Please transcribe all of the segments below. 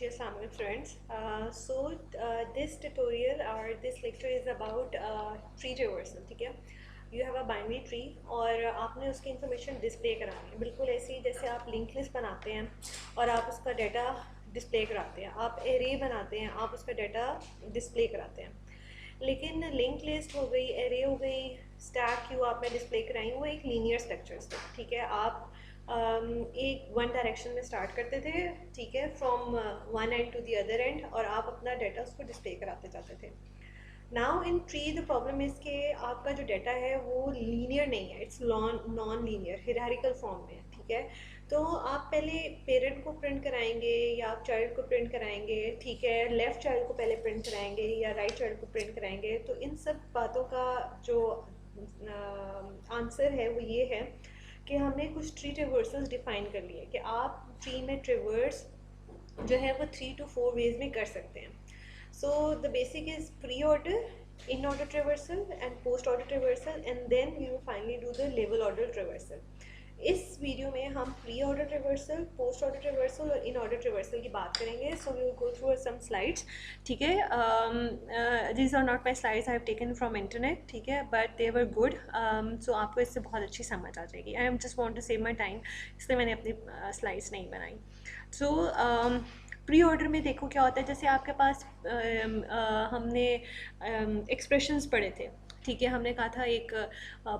जी अस्सलाम वालेकुम friends. This tutorial और this lecture is about tree reversal. ठीक है, you have a binary tree और आपने उसकी इंफॉर्मेशन डिस्प्ले करानी है, बिल्कुल ऐसे ही जैसे आप लिंक लिस्ट बनाते हैं और आप उसका डाटा डिस्प्ले कराते हैं, आप एरे बनाते हैं, आप उसका डाटा डिस्प्ले कराते हैं। लेकिन लिंक लिस्ट हो गई, एरे हो गई, स्टैक क्यू आपने डिस्प्ले कराई, वो एक लीनियर स्ट्रक्चर्स थे। ठीक है, आप एक वन डायरेक्शन में स्टार्ट करते थे, ठीक है, from one end to the other end, और आप अपना डाटा उसको डिस्प्ले कराते जाते थे। Now in tree the problem is कि आपका जो डाटा है वो लीनियर नहीं है, it's non linear, hierarchical form में है। ठीक है, तो आप पहले पेरेंट को प्रिंट कराएंगे या आप चाइल्ड को प्रिंट कराएंगे, ठीक है, लेफ़्ट चाइल्ड को पहले प्रिंट कराएंगे या राइट चाइल्ड को प्रिंट कराएंगे। तो इन सब बातों का जो आंसर है वो ये है कि हमने कुछ ट्री ट्रिवर्सल्स डिफाइन कर लिए कि आप ट्री में ट्रिवर्स जो है वो 3 to 4 वेज में कर सकते हैं। So the basic is pre order, in order traversal and post order traversal, and then we will finally do the level order traversal. इस वीडियो में हम pre order traversal, post order traversal और in order traversal की बात करेंगे। So we will go through some slides. ठीक है, these are not my slides, I have taken from internet. ठीक है, बट दे वर गुड, सो आपको इससे बहुत अच्छी समझ आ जाएगी। I am just want to save my time, इसलिए मैंने अपनी स्लाइड्स नहीं बनाई। सो प्री ऑर्डर में देखो क्या होता है, जैसे आपके पास हमने एक्सप्रेशंस पढ़े थे। ठीक है, हमने कहा था एक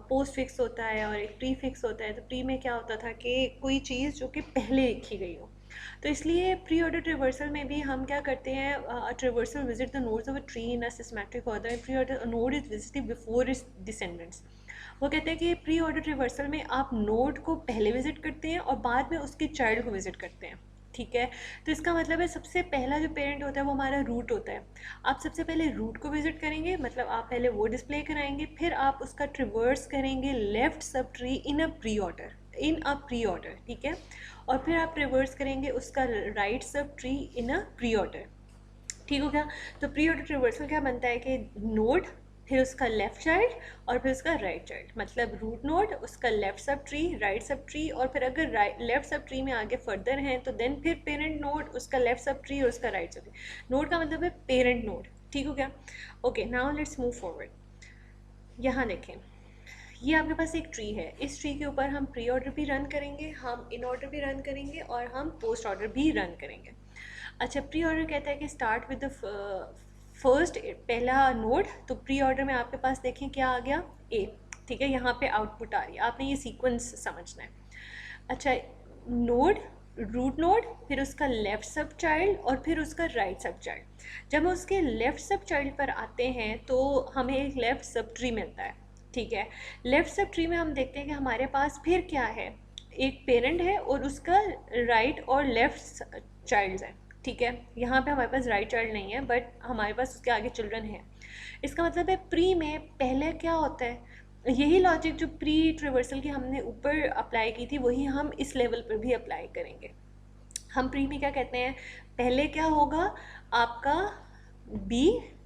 पोस्ट फिक्स होता है और एक प्री फिक्स होता है। तो प्री में क्या होता था कि कोई चीज़ जो कि पहले लिखी गई हो। तो इसलिए प्री ऑर्डर ट्रिवर्सल में भी हम क्या करते हैं, traversal visit the nodes of a tree in a systematic order. Pre order node is visited before its descendants. वो कहते हैं कि प्री ऑर्डर ट्रिवर्सल में आप नोड को पहले विजिट करते हैं और बाद में उसके चाइल्ड को विजिट करते हैं। ठीक है, तो इसका मतलब है सबसे पहला जो पेरेंट होता है वो हमारा रूट होता है। आप सबसे पहले रूट को विजिट करेंगे, मतलब आप पहले वो डिस्प्ले कराएंगे, फिर आप उसका ट्रिवर्स करेंगे left sub tree in a pre order. ठीक है, और फिर आप ट्रिवर्स करेंगे उसका right sub tree in a pre order. ठीक हो गया। तो प्री ऑर्डर ट्रिवर्सल क्या बनता है कि नोड, फिर उसका लेफ्ट चाइल्ड और फिर उसका राइट चाइल्ड, मतलब रूट नोड, उसका left sub tree, right sub tree, और फिर अगर लेफ्ट सब ट्री में आगे फर्दर हैं तो देन फिर पेरेंट नोड, उसका लेफ्ट सब ट्री और उसका राइट सब ट्री। नोड का मतलब है पेरेंट नोड। ठीक हो गया। Okay, now let's move forward. यहाँ देखें, ये आपके पास एक ट्री है, इस ट्री के ऊपर हम प्री ऑर्डर भी रन करेंगे, हम इन ऑर्डर भी रन करेंगे और हम पोस्ट ऑर्डर भी रन करेंगे। अच्छा, प्री ऑर्डर कहता है कि स्टार्ट विद द फर्स्ट, पहला नोड। तो प्री ऑर्डर में आपके पास देखें क्या आ गया, ए। ठीक है, यहाँ पे आउटपुट आ रही है, आपने ये सीक्वेंस समझना है। अच्छा, नोड, रूट नोड, फिर उसका लेफ्ट सब चाइल्ड और फिर उसका राइट सब चाइल्ड। जब हम उसके लेफ्ट सब चाइल्ड पर आते हैं तो हमें एक लेफ्ट सब ट्री मिलता है। ठीक है, लेफ्ट सब ट्री में हम देखते हैं कि हमारे पास फिर क्या है, एक पेरेंट है और उसका राइट और लेफ्ट चाइल्ड है। ठीक है, यहाँ पे हमारे पास राइट चाइल्ड नहीं है बट हमारे पास उसके आगे चिल्ड्रन है। इसका मतलब है प्री में पहले क्या होता है, यही लॉजिक जो प्री ट्रिवर्सल की हमने ऊपर अप्लाई की थी वही हम इस लेवल पर भी अप्लाई करेंगे। हम प्री में क्या कहते हैं, पहले क्या होगा, आपका बी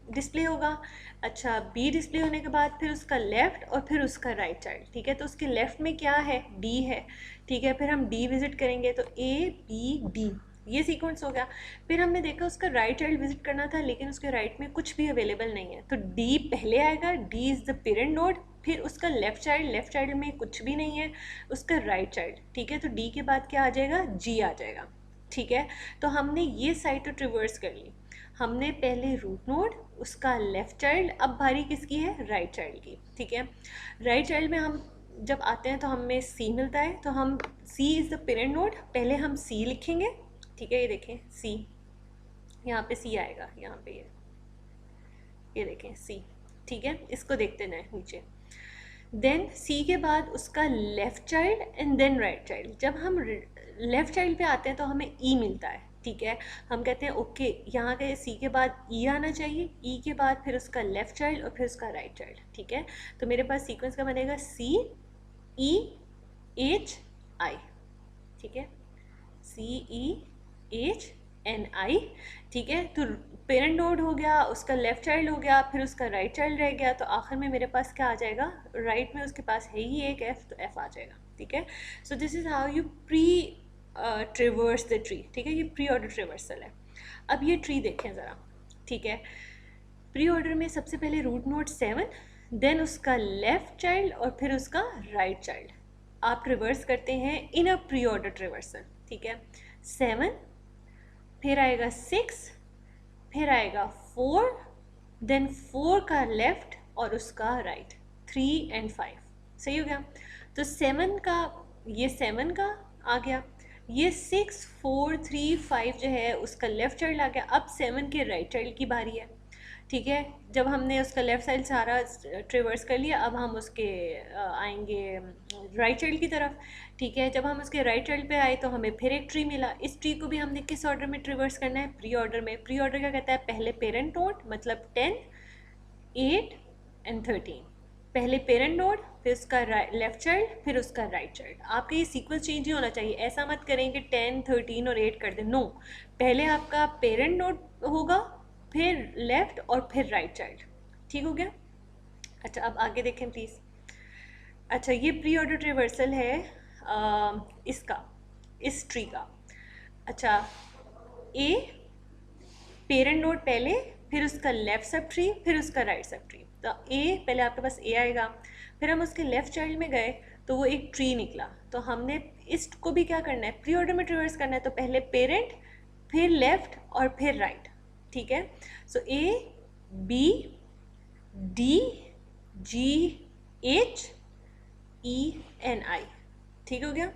डिस्प्ले होगा। अच्छा, बी डिस्प्ले होने के बाद फिर उसका लेफ्ट और फिर उसका राइट चाइल्ड। ठीक है, तो उसके लेफ्ट में क्या है, डी है। ठीक है, फिर हम डी विजिट करेंगे तो ए बी डी, ये सीक्वेंस हो गया। फिर हमने देखा उसका राइट चाइल्ड विजिट करना था लेकिन उसके राइट में कुछ भी अवेलेबल नहीं है, तो डी पहले आएगा, D is the parent node, फिर उसका लेफ्ट चाइल्ड में कुछ भी नहीं है, उसका राइट चाइल्ड। ठीक है, तो डी के बाद क्या आ जाएगा, जी आ जाएगा। ठीक है, तो हमने ये साइड तो ट्रिवर्स कर ली। हमने पहले रूट नोड, उसका लेफ्ट चाइल्ड, अब बारी किसकी है, राइट चाइल्ड की। ठीक है, राइट चाइल्ड में हम जब आते हैं तो हमें सी मिलता है, तो हम सी इज़ द पेरेंट नोड, पहले हम सी लिखेंगे। ठीक है, ये देखें सी, यहाँ पे सी आएगा, यहाँ पे ये देखें सी। ठीक है, इसको देखते जाएं नीचे। देन सी के बाद उसका left child and then right child. जब हम लेफ्ट चाइल्ड पे आते हैं तो हमें ई मिलता है। ठीक है, हम कहते हैं ओके, यहाँ के सी के बाद ई आना चाहिए, ई के बाद फिर उसका लेफ्ट चाइल्ड और फिर उसका राइट चाइल्ड। ठीक है, तो मेरे पास सीक्वेंस का बनेगा सी ई एच आई। ठीक है, सी ई एच एन आई। ठीक है, तो पेरेंट नोड हो गया, उसका लेफ्ट चाइल्ड हो गया, फिर उसका राइट चाइल्ड रह गया, तो आखिर में मेरे पास क्या आ जाएगा, राइट में उसके पास है ही एक एफ, तो एफ आ जाएगा। ठीक है, so this is how you pre traverse the tree. ठीक है, ये प्री ऑर्डर ट्रिवर्सल है। अब ये ट्री देखें ज़रा, ठीक है। प्री ऑर्डर में सबसे पहले रूट नोड 7, देन उसका लेफ्ट चाइल्ड और फिर उसका राइट चाइल्ड आप रिवर्स करते हैं इन अ प्री ऑर्डर ट्रिवर्सल, ठीक है। 7, फिर आएगा 6, फिर आएगा 4, देन 4 का लेफ्ट और उसका राइट, 3 एंड 5, सही हो गया। तो 7 का, ये 7 का आ गया, ये 6, 4, 3, 5 जो है उसका लेफ्ट चाइल्ड आ गया। अब 7 के राइट चाइल्ड की बारी है, ठीक है। जब हमने उसका लेफ्ट साइड सारा ट्रिवर्स कर लिया, अब हम उसके आएंगे राइट चाइल्ड की तरफ, ठीक है। जब हम उसके राइट चाइल्ड पे आए तो हमें फिर एक ट्री मिला। इस ट्री को भी हमने किस ऑर्डर में ट्रिवर्स करना है? प्री ऑर्डर में। प्री ऑर्डर क्या कहता है? पहले पेरेंट नोड, मतलब 10, 8 एंड 13, पहले पेरेंट नोड, फिर उसका लेफ्ट चाइल्ड, फिर उसका राइट चाइल्ड। आपका ये सीक्वेंस चेंज नहीं होना चाहिए। ऐसा मत करें कि 10, 13 और 8 कर दें, नो। पहले आपका पेरेंट नोड होगा, फिर लेफ्ट और फिर राइट चाइल्ड, ठीक हो गया। अच्छा, अब आगे देखें प्लीज़। अच्छा, ये प्री ऑर्डर रिवर्सल है इसका, इस ट्री का। अच्छा, ए पेरेंट नोड पहले, फिर उसका लेफ्ट सब ट्री, फिर उसका राइट सब ट्री। तो ए पहले आपके पास ए आएगा, फिर हम उसके लेफ्ट चाइल्ड में गए तो वो एक ट्री निकला। तो हमने इसको भी क्या करना है? प्री ऑर्डर में ट्रिवर्स करना है। तो पहले पेरेंट, फिर लेफ्ट और फिर राइट, ठीक है। So A B D G H E N I, ठीक हो गया।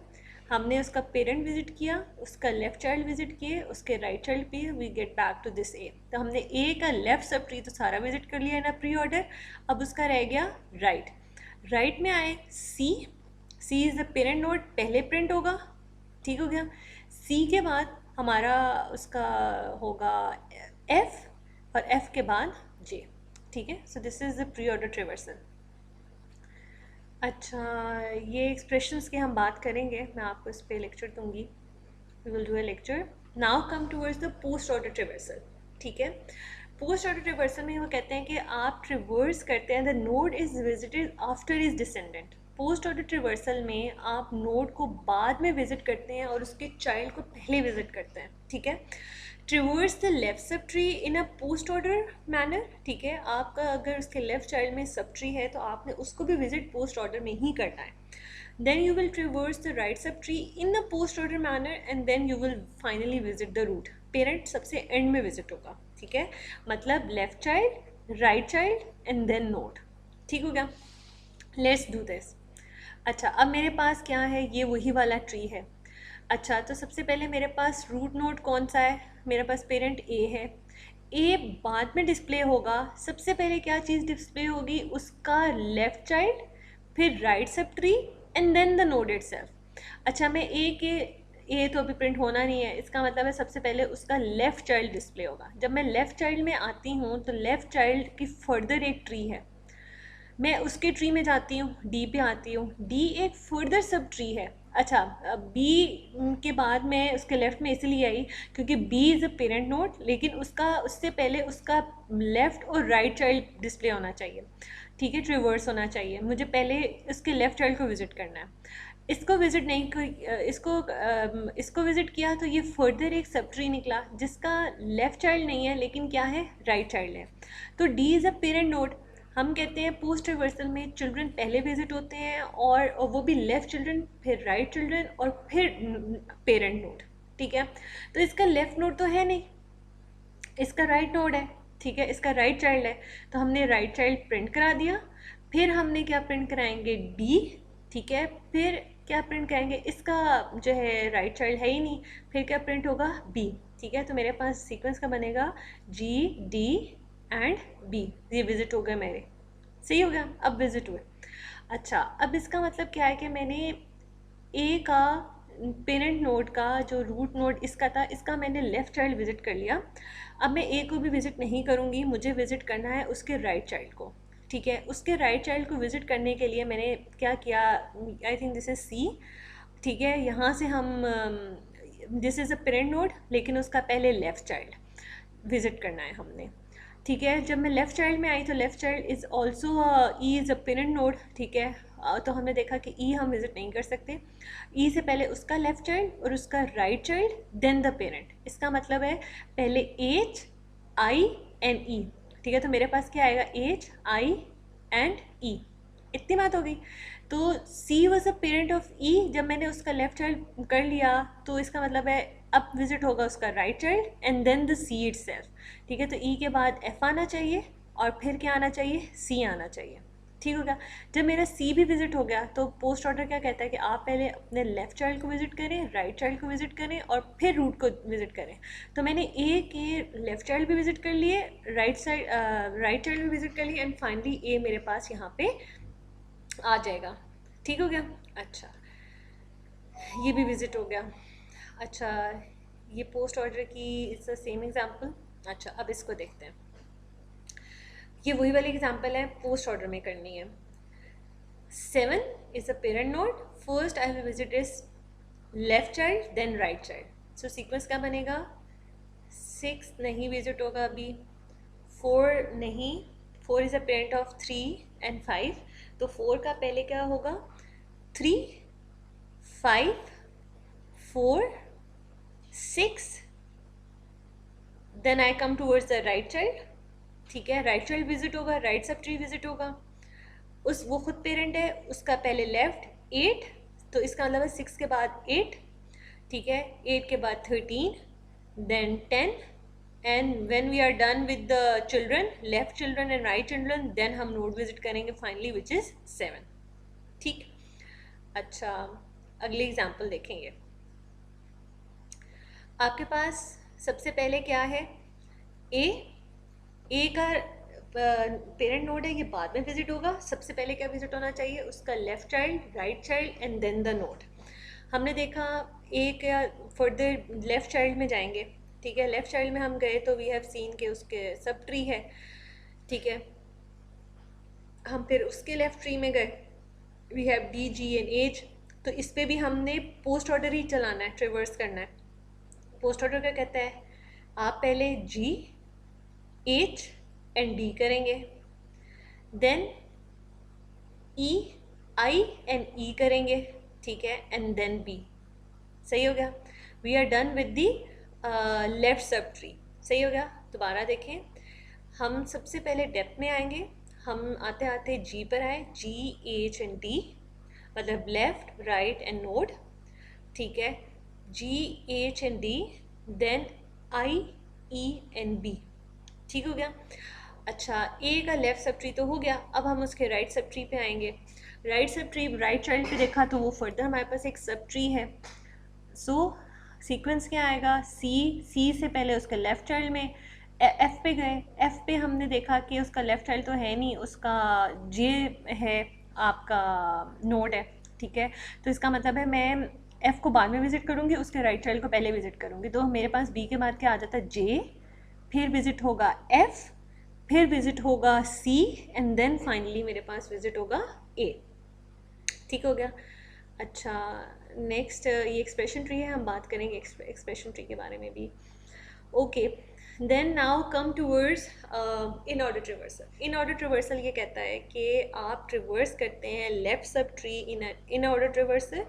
हमने उसका पेरेंट विजिट किया, उसका लेफ्ट चाइल्ड विजिट किए, उसके राइट चाइल्ड पे, we get back to this A. तो हमने ए का लेफ्ट सब ट्री तो सारा विजिट कर लिया ना प्री ऑर्डर। अब उसका रह गया राइट। राइट में आए सी, सी इज़ द पेरेंट नोड, पहले प्रिंट होगा, ठीक हो गया। सी के बाद हमारा उसका होगा एफ, और एफ के बाद जे, ठीक है। So this is the pre order traversal. अच्छा, ये एक्सप्रेशंस की हम बात करेंगे, मैं आपको इस पर लेक्चर दूंगी, we will do a lecture. Now come towards the post order traversal, ठीक है। पोस्ट ऑर्डर ट्रिवर्सल में वो कहते हैं कि आप ट्रिवर्स करते हैं, the node is visited after is descendant. Post order traversal में आप नोड को बाद में विजिट करते हैं और उसके चाइल्ड को पहले विजिट करते हैं, ठीक है। Traverse the left sub tree in a post order manner, ठीक है। आपका अगर उसके लेफ्ट चाइल्ड में सब ट्री है तो आपने उसको भी विजिट पोस्ट ऑर्डर में ही करना है। then you will traverse the right subtree in the post order manner and then you will finally visit the root। Parent सबसे एंड में विजिट होगा, ठीक है। मतलब left child, right child and then node, ठीक हो गया। Let's do this. अच्छा, अब मेरे पास क्या है? ये वही वाला ट्री है। अच्छा, तो सबसे पहले मेरे पास रूट नोड कौन सा है? मेरे पास पेरेंट ए है। ए बाद में डिस्प्ले होगा, सबसे पहले क्या चीज़ डिस्प्ले होगी? उसका लेफ्ट चाइल्ड, फिर right sub tree and then the node itself. अच्छा, मैं ए तो अभी प्रिंट होना नहीं है, इसका मतलब है सबसे पहले उसका लेफ़्ट चाइल्ड डिस्प्ले होगा। जब मैं लेफ़्ट चाइल्ड में आती हूँ तो लेफ़्ट चाइल्ड की फर्दर एक ट्री है, मैं उसके ट्री में जाती हूँ, डी पे आती हूँ, डी एक फर्दर सब ट्री है। अच्छा, बी के बाद मैं उसके लेफ़्ट में इसलिए आई क्योंकि B is a parent node, लेकिन उसका उससे पहले उसका लेफ़्ट और राइट चाइल्ड डिस्प्ले होना चाहिए, ठीक है, ट्रिवर्स होना चाहिए। मुझे पहले उसके लेफ़्ट चाइल्ड को विज़िट करना है। इसको विज़िट नहीं कर, इसको विज़िट किया तो ये फर्दर एक सब ट्री निकला जिसका लेफ़्ट चाइल्ड नहीं है लेकिन क्या है? राइट चाइल्ड है। तो D is a parent node. हम कहते हैं पोस्ट रिवर्सल में चिल्ड्रन पहले विजिट होते हैं और वो भी लेफ़्ट चिल्ड्रन, फिर राइट चिल्ड्रन और फिर पेरेंट नोड, ठीक है। तो इसका लेफ़्ट नोड तो है नहीं, इसका राइट नोड है, ठीक है, इसका राइट चाइल्ड है। तो हमने राइट चाइल्ड प्रिंट करा दिया। फिर हमने क्या प्रिंट कराएंगे? डी, ठीक है। फिर क्या प्रिंट कराएंगे? इसका जो है राइट चाइल्ड है ही नहीं, फिर क्या प्रिंट होगा? बी, ठीक है। तो मेरे पास सीक्वेंस का बनेगा जी डी एंड बी। ये विजिट हो गए मेरे, सही हो गया। अब विजिट हुए। अच्छा, अब इसका मतलब क्या है कि मैंने ए का पेरेंट नोड का जो रूट नोड इसका था, इसका मैंने लेफ़्ट चाइल्ड विजिट कर लिया। अब मैं ए को भी विजिट नहीं करूँगी, मुझे विजिट करना है उसके राइट चाइल्ड को, ठीक है। उसके राइट चाइल्ड को विजिट करने के लिए मैंने क्या किया? I think this is C, ठीक है। यहाँ से हम this is a parent node लेकिन उसका पहले लेफ़्ट चाइल्ड विजिट करना है हमने, ठीक है। जब मैं लेफ़्ट चाइल्ड में आई तो left child is also E is a parent node, ठीक है। तो हमने देखा कि ई हम विज़िट नहीं कर सकते। ई से पहले उसका लेफ़्ट चाइल्ड और उसका right child then the parent. इसका मतलब है पहले एच आई एंड ई, ठीक है। तो मेरे पास क्या आएगा, एच आई एंड ई, इतनी बात हो गई। तो सी वॉज अ पेरेंट ऑफ ई, जब मैंने उसका लेफ्ट चाइल्ड कर लिया तो इसका मतलब है अब विजिट होगा उसका right child and then the C itself, ठीक है। तो ई के बाद एफ आना चाहिए और फिर क्या आना चाहिए, सी आना चाहिए, ठीक हो गया। जब मेरा सी भी विजिट हो गया तो पोस्ट ऑर्डर क्या कहता है कि आप पहले अपने लेफ्ट चाइल्ड को विजिट करें, राइट चाइल्ड को विजिट करें और फिर रूट को विजिट करें। तो मैंने ए के लेफ्ट चाइल्ड भी विजिट कर लिए, राइट चाइल्ड भी विजिट कर लिए एंड फाइनली ए मेरे पास यहाँ पे आ जाएगा, ठीक हो गया। अच्छा, ये भी विजिट हो गया। अच्छा, ये पोस्ट ऑर्डर की इट्स द सेम एग्जांपल। अच्छा, अब इसको देखते हैं। ये वही वाली एग्जांपल है, पोस्ट ऑर्डर में करनी है। 7 is a parent node, first I will visit is left child then right child. So sequence क्या बनेगा, 6 नहीं विजिट होगा अभी, 4 नहीं, 4 is a parent of 3 and 5, तो 4 का पहले क्या होगा, 3 5 4 6, then I come towards the right child, ठीक है। राइट चाइल्ड विजिट होगा, राइट सब ट्री विजिट होगा, उस वो खुद पेरेंट है, उसका पहले लेफ्ट 8, तो इसका मतलब है 6 के बाद 8, ठीक है। 8 के बाद 13 then 10 and when we are done with the children, left children and right children, then हम नोड विजिट करेंगे फाइनली विच इज़ 7, ठीक। अच्छा, अगली एग्जाम्पल देखेंगे। आपके पास सबसे पहले क्या है, ए का पेरेंट नोड है, ये बाद में विजिट होगा। सबसे पहले क्या विजिट होना चाहिए, उसका left child, right child and then the node. हमने देखा ए का फर्दर लेफ्ट चाइल्ड में जाएंगे, ठीक है। लेफ्ट चाइल्ड में हम गए तो वी हैव सीन के उसके सब ट्री है, ठीक है। हम फिर उसके लेफ्ट ट्री में गए, we have D G and H, तो इस पर भी हमने पोस्ट ऑर्डर ही चलाना है, ट्रिवर्स करना है। पोस्ट ऑर्डर क्या कहता है, आप पहले जी एच एंड डी करेंगे, then E I and E करेंगे, ठीक है, एंड देन बी, सही हो गया। We are done with the left sub tree, सही हो गया। दोबारा देखें, हम सबसे पहले डेप्थ में आएंगे, हम आते आते जी पर आए, जी एच एंड डी, मतलब लेफ्ट राइट एंड नोड, ठीक है। G H and D, then I E and B, ठीक हो गया। अच्छा, ए का लेफ्ट सब ट्री तो हो गया, अब हम उसके राइट सब ट्री पे आएंगे। Right sub tree, right child पे देखा तो वो फर्दर हमारे पास एक सब ट्री है। सो सीक्वेंस क्या आएगा, सी से पहले उसके लेफ्ट चाइल्ड में एफ पे गए, एफ पे हमने देखा कि उसका लेफ्ट चाइल्ड तो है नहीं, उसका जे है आपका नोड है, ठीक है। तो इसका मतलब है मैं एफ को बाद में विजिट करूँगी, उसके राइट चाइल्ड को पहले विजिट करूँगी। तो मेरे पास बी के बाद क्या आ जाता है, जे, फिर विजिट होगा एफ, फिर विजिट होगा सी एंड देन फाइनली मेरे पास विजिट होगा ए, ठीक हो गया। अच्छा, नेक्स्ट ये एक्सप्रेशन ट्री है, हम बात करेंगे एक्सप्रेशन ट्री के बारे में भी। Okay, then now come towards in order traversal. In order traversal ये कहता है कि आप ट्रिवर्स करते हैं लेफ्ट सब ट्री इन ऑर्डर ट्रिवर्सल,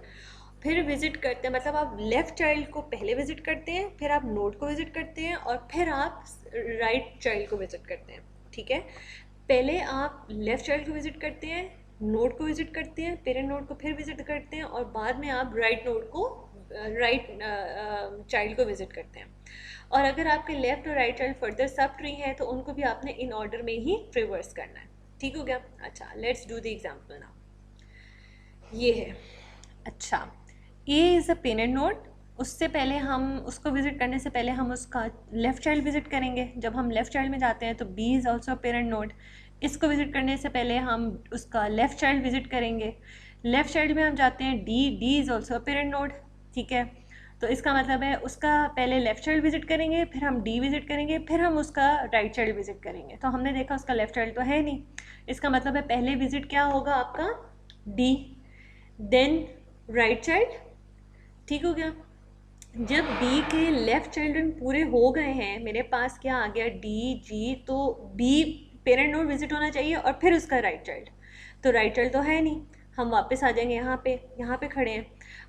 फिर विजिट करते हैं, मतलब आप लेफ़्ट चाइल्ड को पहले विजिट करते हैं, फिर आप नोड को विजिट करते हैं और फिर आप राइट चाइल्ड को विजिट करते हैं, ठीक है। पहले आप लेफ़्ट चाइल्ड को विजिट करते हैं, नोड को विजिट करते हैं, पेरेंट नोड को फिर विजिट करते हैं और बाद में आप राइट नोड को राइट चाइल्ड को विजिट करते हैं। और अगर आपके लेफ़्ट और right child further sub tree है तो उनको भी आपने इन ऑर्डर में ही ट्रिवर्स करना है, ठीक हो गया। अच्छा, let's do the example now. ये है, अच्छा, A is a parent node, उससे पहले हम उसको विजिट करने से पहले हम उसका लेफ़्ट चाइल्ड विजिट करेंगे। जब हम लेफ़्ट चाइल्ड में जाते हैं तो B is also parent node, इसको विजिट करने से पहले हम उसका लेफ़्ट चाइल्ड विजिट करेंगे। लेफ़्ट चाइल्ड में हम जाते हैं D is also parent node, ठीक है। तो इसका मतलब है उसका पहले लेफ़्ट चाइल्ड विजिट करेंगे, फिर हम डी विजिट करेंगे, फिर हम उसका राइट चाइल्ड विजिट करेंगे। तो हमने देखा उसका लेफ़्ट चाइल्ड तो है नहीं, इसका मतलब है पहले विजिट क्या होगा आपका, डी, देन राइट चाइल्ड, ठीक हो गया। जब बी के लेफ्ट चिल्ड्रन पूरे हो गए हैं, मेरे पास क्या आ गया, डी जी, तो बी पेरेंट नोड विजिट होना चाहिए और फिर उसका राइट चाइल्ड, तो राइट चाइल्ड तो है नहीं, हम वापस आ जाएंगे यहाँ पे खड़े हैं।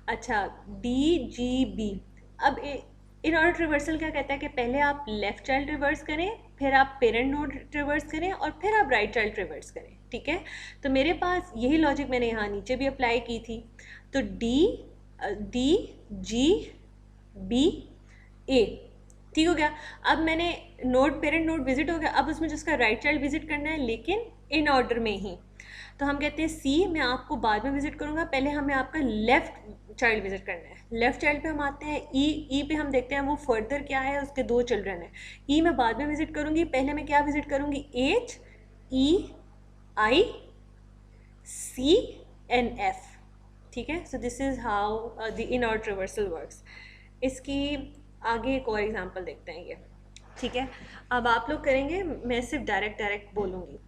अच्छा, डी जी बी, अब इन ऑर्डर रिवर्सल क्या कहता है कि पहले आप लेफ्ट चाइल्ड रिवर्स करें, फिर आप पेरेंट नोड रिवर्स करें और फिर आप राइट चाइल्ड रिवर्स करें, ठीक है। तो मेरे पास यही लॉजिक मैंने यहाँ नीचे भी अप्लाई की थी। तो डी जी बी ए, ठीक हो गया। अब मैंने नोड पेरेंट नोड विजिट हो गया, अब उसमें जिसका राइट चाइल्ड विजिट करना है, लेकिन इन ऑर्डर में ही। तो हम कहते हैं सी मैं आपको बाद में विजिट करूँगा, पहले हमें आपका लेफ्ट चाइल्ड विजिट करना है। लेफ्ट चाइल्ड पे हम आते हैं, ई पे हम देखते हैं वो फर्दर क्या है, उसके 2 चिल्ड्रन है। ई मैं बाद में विजिट करूँगी, पहले मैं क्या विजिट करूँगी, H E I C and F, ठीक है। So this is how the in order reversal works. इसकी आगे एक और एग्जांपल देखते हैं ये, ठीक है। अब आप लोग करेंगे, मैं सिर्फ डायरेक्ट बोलूँगी।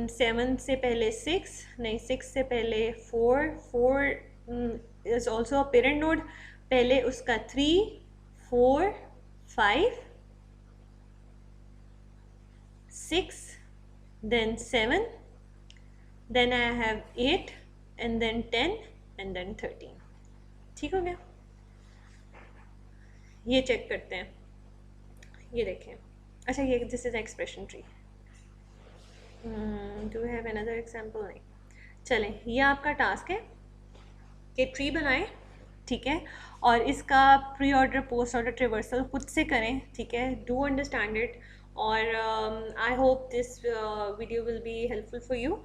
7 से पहले 6, नहीं 6 से पहले 4 is also a parent node, पहले उसका 3 4 5 6 then 7, then I have 8 and then 10 and then 13, ठीक हो गया। ये चेक करते हैं, ये देखें। अच्छा, ये this is expression tree. Do have another example? नहीं, चलें, ये आपका टास्क है कि ट्री बनाएं, ठीक है, और इसका प्री ऑर्डर पोस्ट ऑर्डर ट्रिवर्सल खुद से करें, ठीक है। डू अंडरस्टैंड इट, और I hope this video will be helpful for you.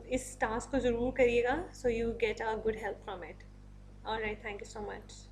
इस टास्क को ज़रूर करिएगा, so you get a good help from it. Alright, thank you so much.